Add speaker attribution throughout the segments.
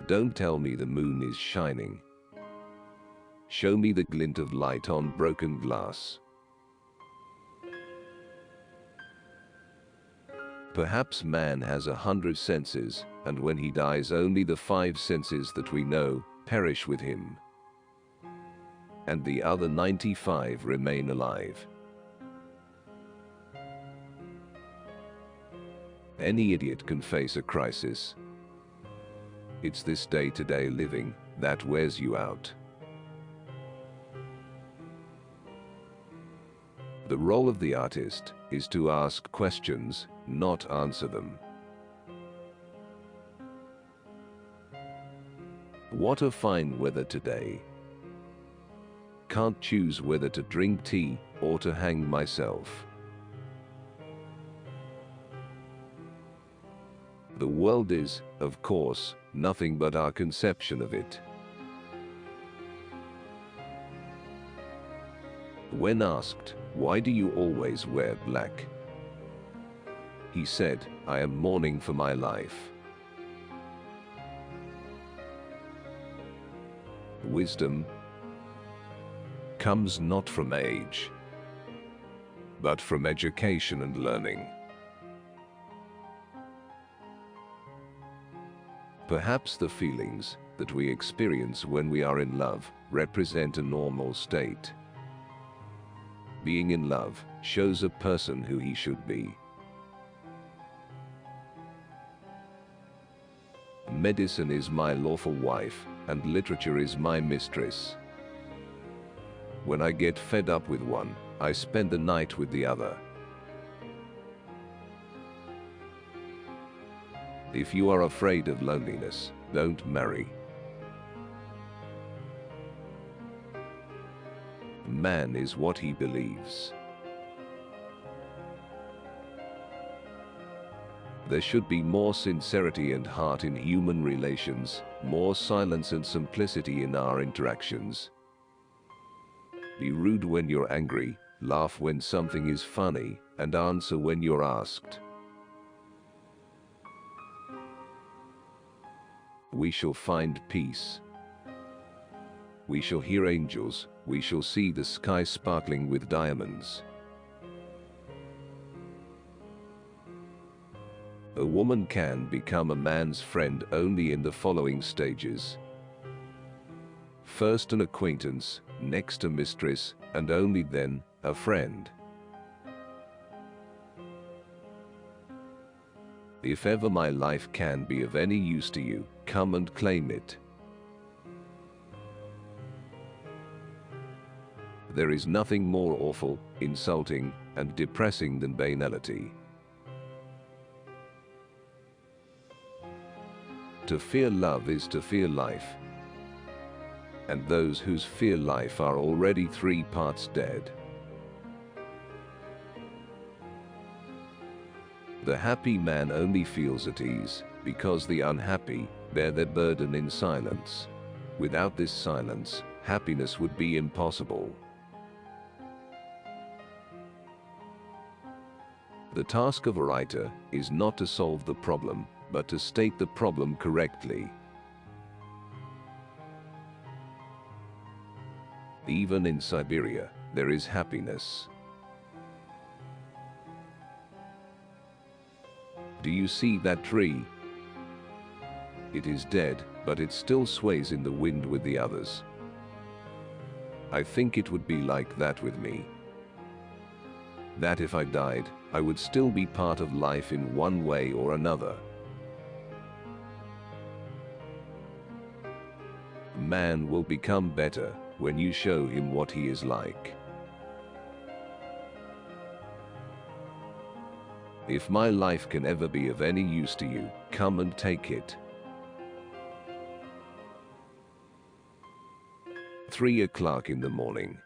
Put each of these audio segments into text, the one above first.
Speaker 1: Don't tell me the moon is shining. Show me the glint of light on broken glass. Perhaps man has 100 senses, and when he dies only the 5 senses that we know perish with him, and the other 95 remain alive. Any idiot can face a crisis. It's this day-to-day living that wears you out. The role of the artist is to ask questions, not answer them. What a fine weather today. Can't choose whether to drink tea or to hang myself. The world is, of course, nothing but our conception of it. When asked, "Why do you always wear black?" he said, "I am mourning for my life." Wisdom comes not from age, but from education and learning. Perhaps the feelings that we experience when we are in love represent a normal state. Being in love shows a person who he should be. Medicine is my lawful wife, and literature is my mistress. When I get fed up with one, I spend the night with the other. If you are afraid of loneliness, don't marry. Man is what he believes. There should be more sincerity and heart in human relations, more silence and simplicity in our interactions. Be rude when you're angry, laugh when something is funny, and answer when you're asked. We shall find peace. We shall hear angels, we shall see the sky sparkling with diamonds. A woman can become a man's friend only in the following stages. First an acquaintance, next a mistress, and only then a friend. If ever my life can be of any use to you, come and claim it. There is nothing more awful, insulting, and depressing than banality. To fear love is to fear life. And those whose fear life are already 3 parts dead. The happy man only feels at ease because the unhappy bear their burden in silence. Without this silence, happiness would be impossible. The task of a writer is not to solve the problem, but to state the problem correctly. Even in Siberia, there is happiness. Do you see that tree? It is dead, but it still sways in the wind with the others. I think it would be like that with me. That if I died, I would still be part of life in one way or another. Man will become better when you show him what he is like. If my life can ever be of any use to you, come and take it. 3 o'clock in the morning.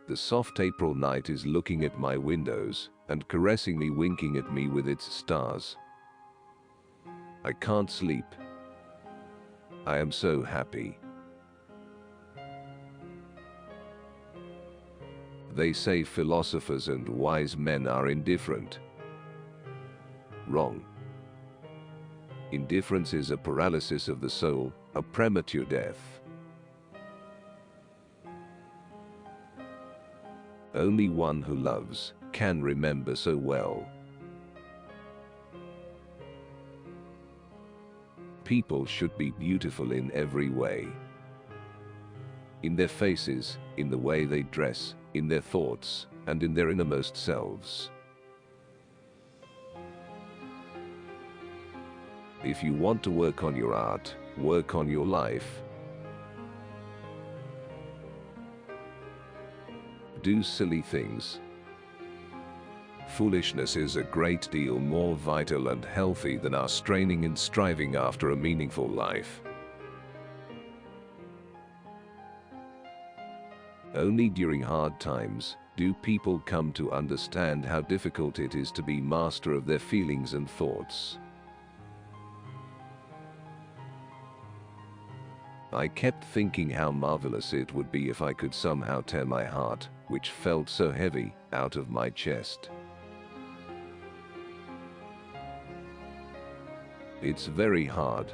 Speaker 1: The soft April night is looking at my windows and caressingly winking at me with its stars. I can't sleep. I am so happy. They say philosophers and wise men are indifferent. Wrong. Indifference is a paralysis of the soul, a premature death. Only one who loves can remember so well. People should be beautiful in every way. In their faces, in the way they dress, in their thoughts, and in their innermost selves. If you want to work on your art, work on your life. Do silly things. Foolishness is a great deal more vital and healthy than our straining and striving after a meaningful life. Only during hard times do people come to understand how difficult it is to be master of their feelings and thoughts. I kept thinking how marvelous it would be if I could somehow tear my heart, which felt so heavy, out of my chest. It's very hard.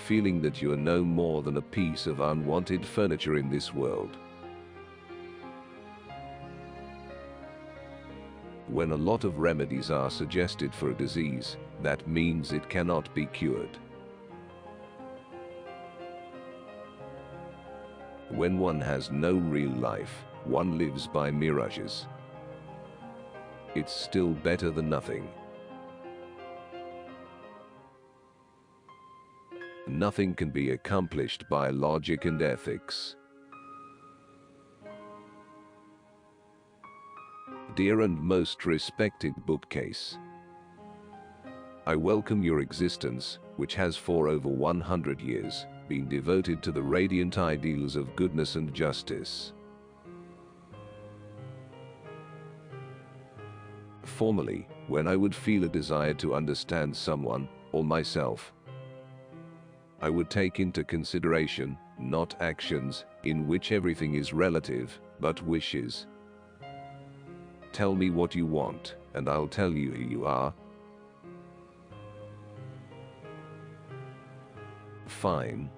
Speaker 1: Feeling that you are no more than a piece of unwanted furniture in this world. When a lot of remedies are suggested for a disease, that means it cannot be cured. When one has no real life, one lives by mirages. It's still better than nothing. Nothing can be accomplished by logic and ethics. Dear and most respected bookcase, I welcome your existence, which has for over 100 years been devoted to the radiant ideals of goodness and justice. Formerly, when I would feel a desire to understand someone, or myself, I would take into consideration, not actions, in which everything is relative, but wishes. Tell me what you want, and I'll tell you who you are. Fine.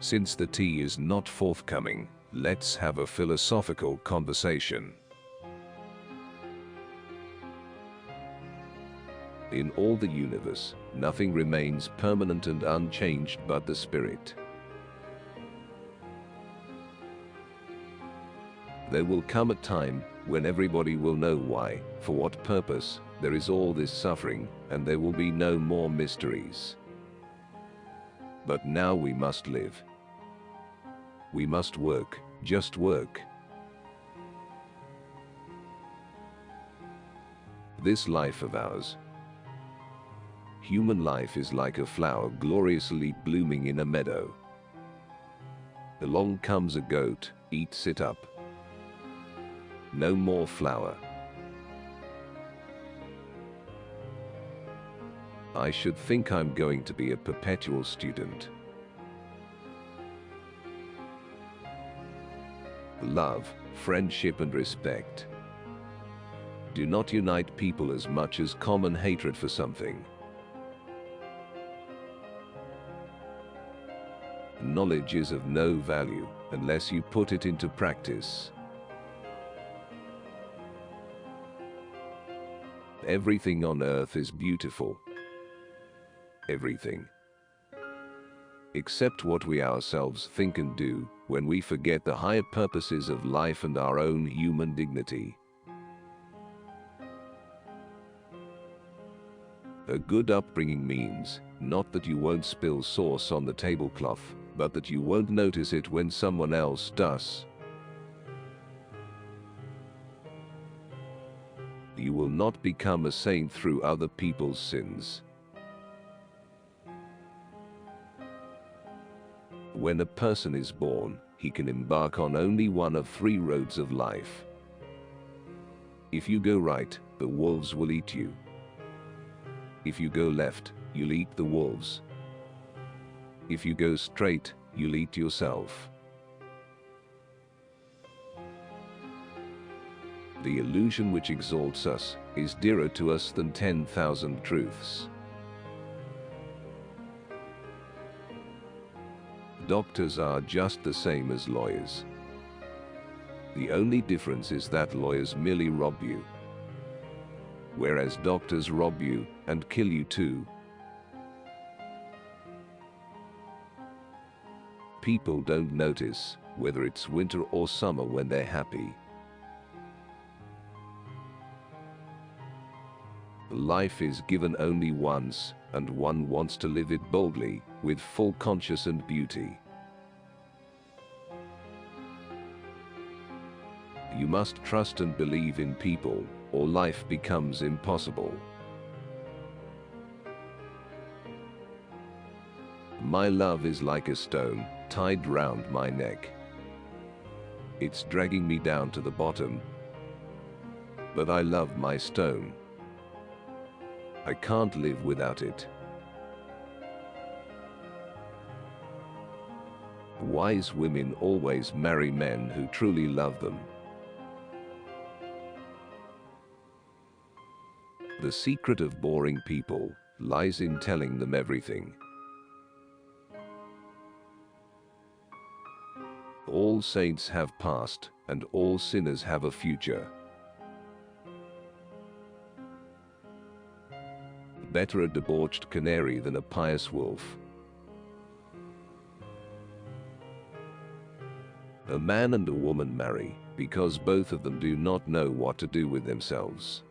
Speaker 1: Since the tea is not forthcoming, let's have a philosophical conversation. In all the universe, nothing remains permanent and unchanged but the spirit. There will come a time when everybody will know why, for what purpose, there is all this suffering, and there will be no more mysteries. But now we must live. We must work, just work. This life of ours, human life, is like a flower gloriously blooming in a meadow. Along comes a goat, eats it up. No more flower. I should think I'm going to be a perpetual student. Love, friendship and respect do not unite people as much as common hatred for something. Knowledge is of no value unless you put it into practice. Everything on earth is beautiful. Everything. Except what we ourselves think and do, when we forget the higher purposes of life and our own human dignity. A good upbringing means not that you won't spill sauce on the tablecloth, but that you won't notice it when someone else does. You will not become a saint through other people's sins. When a person is born, he can embark on only one of 3 roads of life. If you go right, the wolves will eat you. If you go left, you'll eat the wolves. If you go straight, you'll eat yourself. The illusion which exalts us is dearer to us than 10,000 truths. Doctors are just the same as lawyers. The only difference is that lawyers merely rob you, whereas doctors rob you and kill you too. People don't notice whether it's winter or summer when they're happy. Life is given only once, and one wants to live it boldly, with full conscience and beauty. You must trust and believe in people, or life becomes impossible. My love is like a stone, tied round my neck. It's dragging me down to the bottom. But I love my stone. I can't live without it. Wise women always marry men who truly love them. The secret of boring people lies in telling them everything. All saints have past, and all sinners have a future. Better a debauched canary than a pious wolf. A man and a woman marry because both of them do not know what to do with themselves.